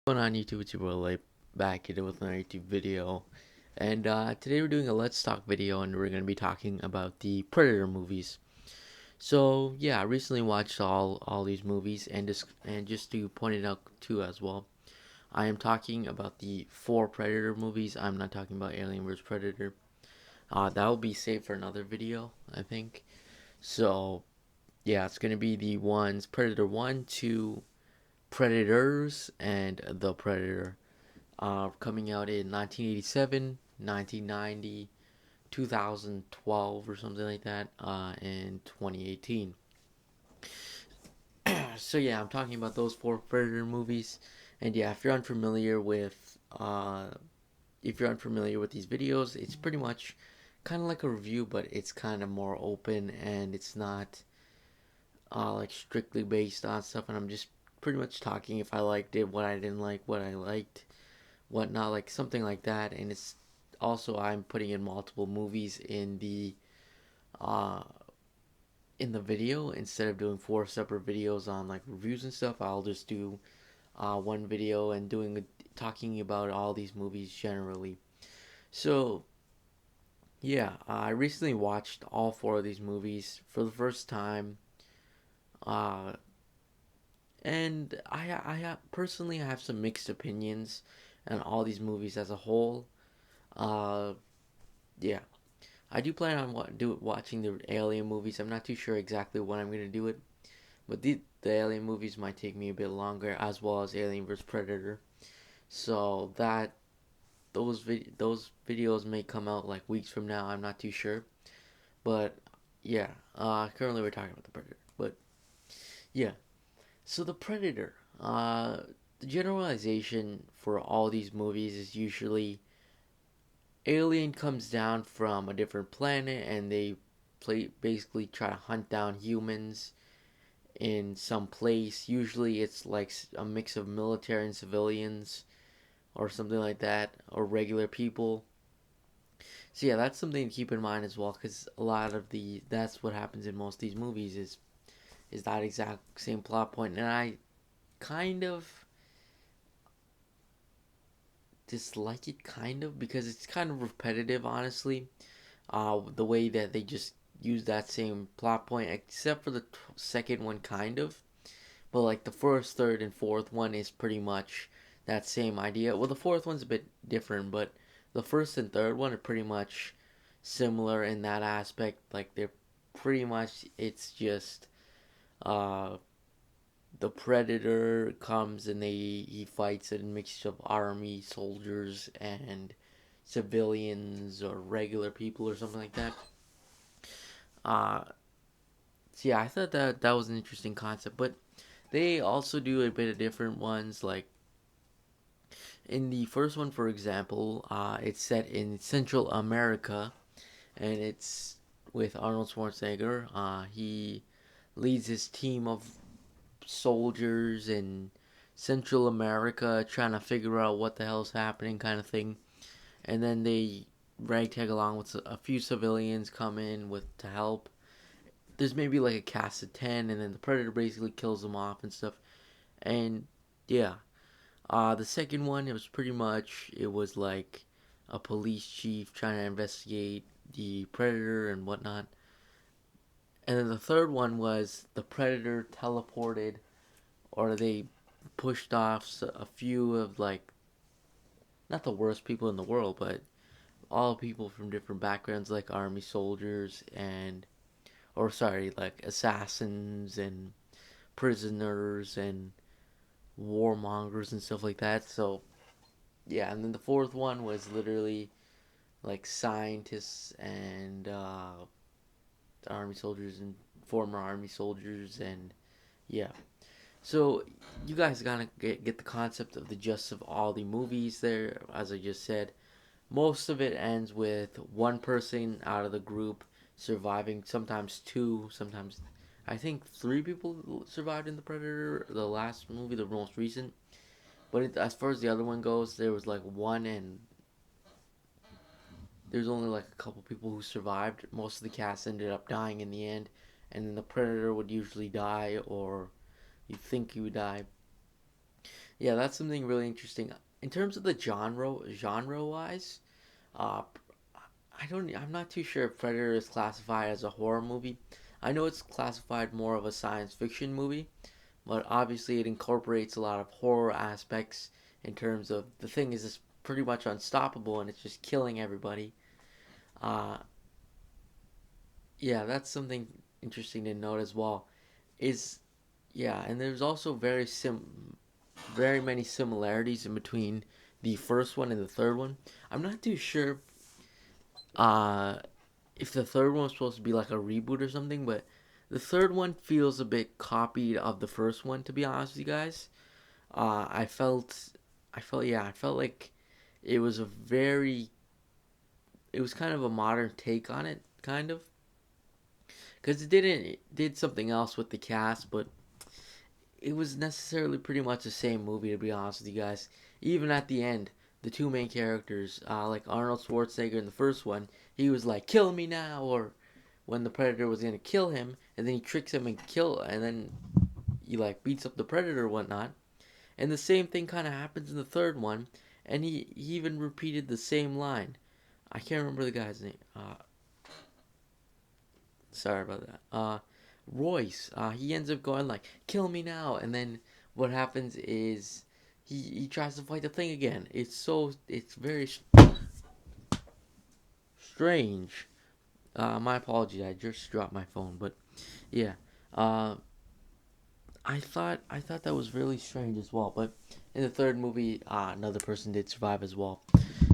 Going on YouTube? It's your boy Late back here with another YouTube video, and today we're doing a Let's Talk video, and we're gonna be talking about the Predator movies. So yeah, I recently watched all these movies, and just to point it out too as well, I am talking about the four Predator movies. I'm not talking about Alien vs Predator. That will be saved for another video, I think. So yeah, it's gonna be the ones Predator one, two, Predators, and the Predator. Coming out in 1987, 1990, 2012, or something like that, and 2018. So yeah, I'm talking about those four Predator movies, and yeah, if you're unfamiliar with these videos, it's pretty much kind of like a review, but it's kind of more open, and it's not like strictly based on stuff. And I'm just pretty much talking if I liked it, what I didn't like, what I liked, whatnot, like something like that. And it's also I'm putting in multiple movies uh in the video instead of doing four separate videos on like reviews and stuff. I'll just do one video and talking about all these movies generally. So yeah, I recently watched all four of these movies for the first time, uh, and personally I have some mixed opinions on all these movies as a whole. Uh, yeah, I do plan on watching the Alien movies. I'm not too sure exactly when I'm gonna do it, but the Alien movies might take me a bit longer, as well as Alien vs Predator. So that those videos may come out like weeks from now. I'm not too sure, but yeah. Currently we're talking about the Predator, but yeah. So the Predator. The generalization for all these movies is usually alien comes down from a different planet and they basically try to hunt down humans in some place. Usually it's like a mix of military and civilians or something like that, or regular people. So yeah, that's something to keep in mind as well, because a lot of that's what happens in most of these movies is that exact same plot point. And I kind of dislike it, kind of, because it's kind of repetitive, honestly. The way that they just use that same plot point, except for the second one, kind of. But like the first, third, and fourth one is pretty much that same idea. Well, the fourth one's a bit different, but the first and third one are pretty much similar in that aspect. Like they're pretty much, it's just uh the Predator comes and he fights a mixture of army soldiers and civilians or regular people or something like that. Uh, so yeah, I thought that was an interesting concept, but they also do a bit of different ones. Like in the first one, for example, it's set in Central America, and it's with Arnold Schwarzenegger. He leads his team of soldiers in Central America trying to figure out what the hell's happening, kind of thing. And then they ragtag along with a few civilians come in with to help. There's maybe like a cast of 10, and then the Predator basically kills them off and stuff. And yeah, the second one, it was like a police chief trying to investigate the Predator and whatnot. And then the third one was the Predator teleported, or they pushed off a few of like not the worst people in the world, but all people from different backgrounds, like army soldiers and or sorry, like assassins and prisoners and warmongers and stuff like that. So yeah, and then the fourth one was literally like scientists and army soldiers and former army soldiers, and yeah. So you guys gotta get the concept of the gist of all the movies there. As I just said, most of it ends with one person out of the group surviving. Sometimes two, sometimes I think three people survived in the Predator, the last movie, the most recent. But as far as the other one goes, there was like one, and there's only like a couple people who survived. Most of the cast ended up dying in the end, and then the Predator would usually die, or you think he would die. Yeah, that's something really interesting. In terms of the genre wise, uh, I'm not too sure if Predator is classified as a horror movie. I know it's classified more of a science fiction movie, but obviously it incorporates a lot of horror aspects in terms of the thing is it's pretty much unstoppable and it's just killing everybody. Uh, yeah, that's something interesting to note as well. Is yeah, and there's also very many similarities in between the first one and the third one. I'm not too sure uh if the third one was supposed to be like a reboot or something, but the third one feels a bit copied of the first one to be honest with you guys. I felt I felt like it was a very it was kind of a modern take on it kind of because it did something else with the cast, but it was necessarily pretty much the same movie to be honest with you guys. Even at the end, the two main characters, like Arnold Schwarzenegger in the first one, he was like, "Kill me now," or when the predator was gonna kill him, and then he tricks him and then he like beats up the predator or whatnot. And the same thing kind of happens in the third one, and he even repeated the same line. I can't remember the guy's name. Sorry about that. Royce. He ends up going like, "Kill me now," and then what happens is he tries to fight the thing again. It's very strange. My apologies. I just dropped my phone, but yeah. Uh, I thought that was really strange as well. But in the third movie, another person did survive as well.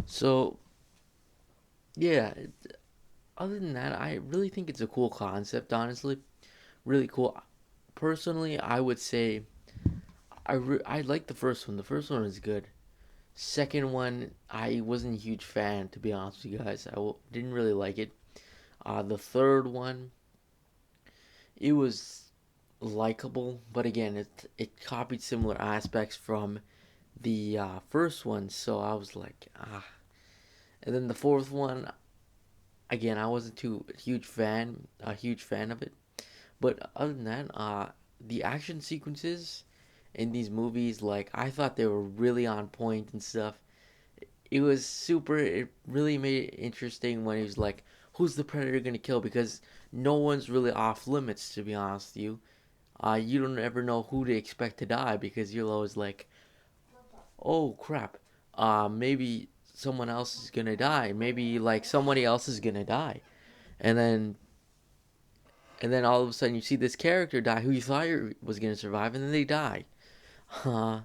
So yeah. Other than that, I really think it's a cool concept. Honestly, really cool. Personally, I would say I like the first one. The first one is good. Second one, I wasn't a huge fan to be honest with you guys. Didn't really like it. The third one, it was likable, but again, it copied similar aspects from the first one, so I was like, ah. And then the fourth one, again, I wasn't too a huge fan of it. But other than that, the action sequences in these movies, like I thought they were really on point and stuff. It was super. It really made it interesting when he was like, "Who's the predator gonna kill?" Because no one's really off limits, to be honest with you. You don't ever know who to expect to die because you're always like, "Oh crap, maybe someone else is gonna die. Maybe like somebody else is gonna die," and then all of a sudden you see this character die who you thought was gonna survive, and then they die. Uh,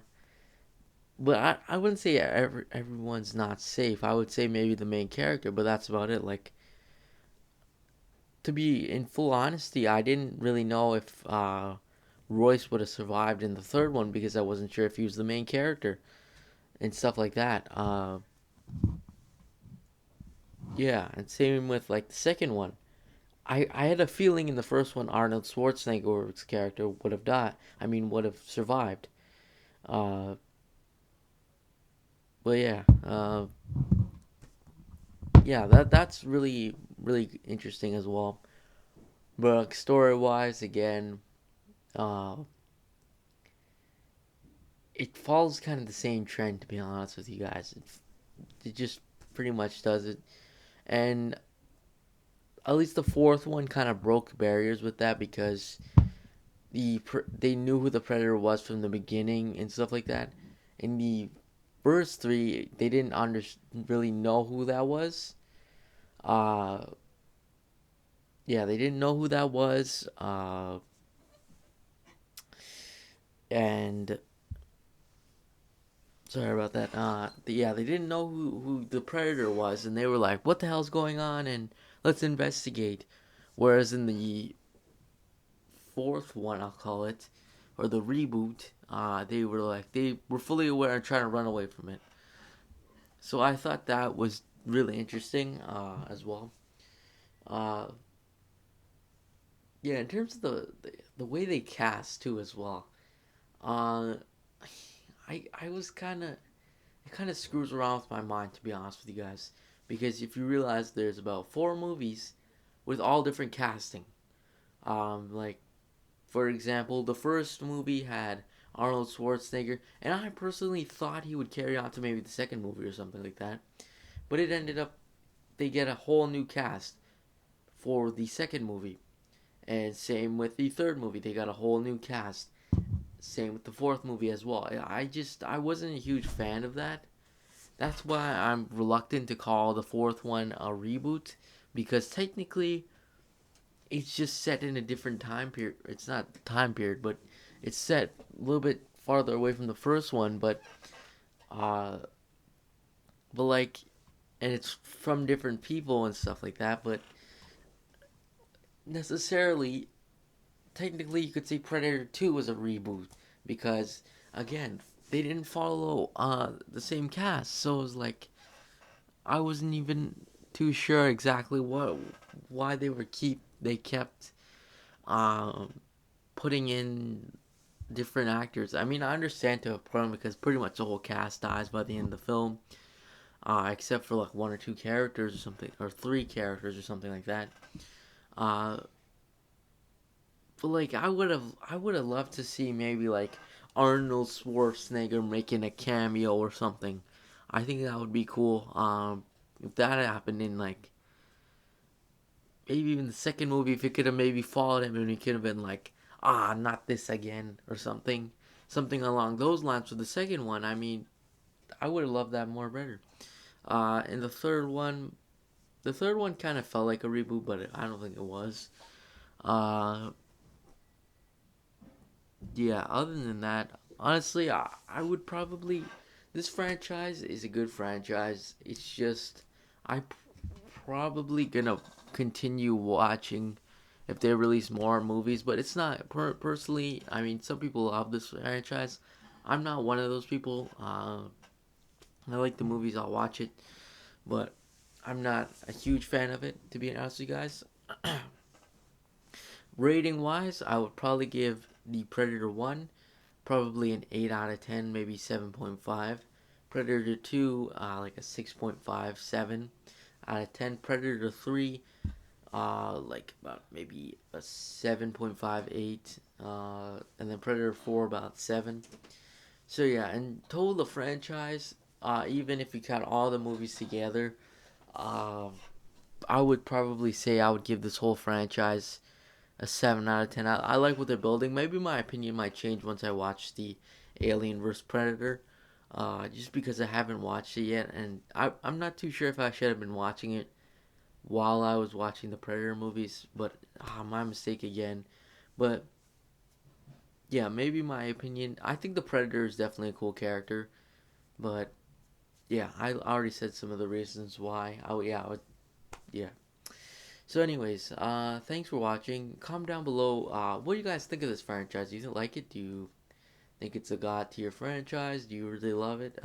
but I wouldn't say everyone's not safe. I would say maybe the main character, but that's about it. Like to be in full honesty, I didn't really know if Royce would have survived in the third one because I wasn't sure if he was the main character and stuff like that. Yeah, and same with like the second one. I had a feeling in the first one Arnold Schwarzenegger's character would have died. I mean, would have survived. Uh, but yeah, yeah, that's really interesting as well. But story wise, again, uh, it follows kind of the same trend. To be honest with you guys, it just pretty much does it. And at least the fourth one kind of broke barriers with that because they knew who the predator was from the beginning and stuff like that. In the first three, they didn't really know who that was. Uh, yeah, they didn't know who that was. And sorry about that. Yeah, they didn't know who the predator was, and they were like, "What the hell's going on?" And let's investigate. Whereas in the fourth one, I'll call it, or the reboot, they were fully aware and trying to run away from it. So I thought that was really interesting as well. Uh, yeah, in terms of the way they cast too as well. Uh, I was kind of it kind of screws around with my mind to be honest with you guys because if you realize there's about four movies with all different casting. Like for example, the first movie had Arnold Schwarzenegger, and I personally thought he would carry on to maybe the second movie or something like that. But it ended up they get a whole new cast for the second movie, and same with the third movie, they got a whole new cast. Same with the fourth movie as well. I wasn't a huge fan of that. That's why I'm reluctant to call the fourth one a reboot, because technically it's just set in a different time period. It's not time period, but it's set a little bit farther away from the first one, uh but like, and it's from different people and stuff like that, but necessarily technically you could say Predator 2 was a reboot, because again, they didn't follow the same cast. So it was like I wasn't even too sure exactly why they kept um putting in different actors. I mean, I understand to a point because pretty much the whole cast dies by the end of the film, except for like one or two characters or something, or three characters or something like that. Uh, but like I would have loved to see maybe like Arnold Schwarzenegger making a cameo or something. I think that would be cool. If that happened in like maybe even the second movie, if it could have maybe followed him and he could have been like, not this again or something, something along those lines. For the second one, I mean, I would have loved that more better. And the third one kind of felt like a reboot, but I don't think it was. Uh, yeah. Other than that, honestly, I would probably. This franchise is a good franchise. It's just I probably gonna continue watching if they release more movies, but it's not personally. I mean, some people love this franchise. I'm not one of those people. I like the movies. I'll watch it, but I'm not a huge fan of it. To be honest with you guys, rating wise, I would probably give the Predator 1 probably an 8 out of 10, maybe 7.5. Predator 2, like a 6.5, 7 out of 10. Predator 3, like about maybe a 7.5, 8. And then Predator 4, about 7. So yeah, in total, the franchise, even if we count all the movies together, uh, I would probably say I would give this whole franchise a 7 out of 10. I like what they're building. Maybe my opinion might change once I watch the Alien vs Predator, just because I haven't watched it yet, and I'm not too sure if I should have been watching it while I was watching the Predator movies, but my mistake again. But yeah, maybe my opinion. I think the Predator is definitely a cool character, but yeah, I already said some of the reasons why. Yeah. So, anyways, thanks for watching. Comment down below. What do you guys think of this franchise? Do you like it? Do you think it's a god tier franchise? Do you really love it?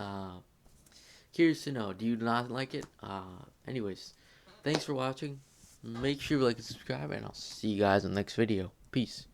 Curious to know. Do you not like it? Anyways, thanks for watching. Make sure you like and subscribe, and I'll see you guys in the next video. Peace.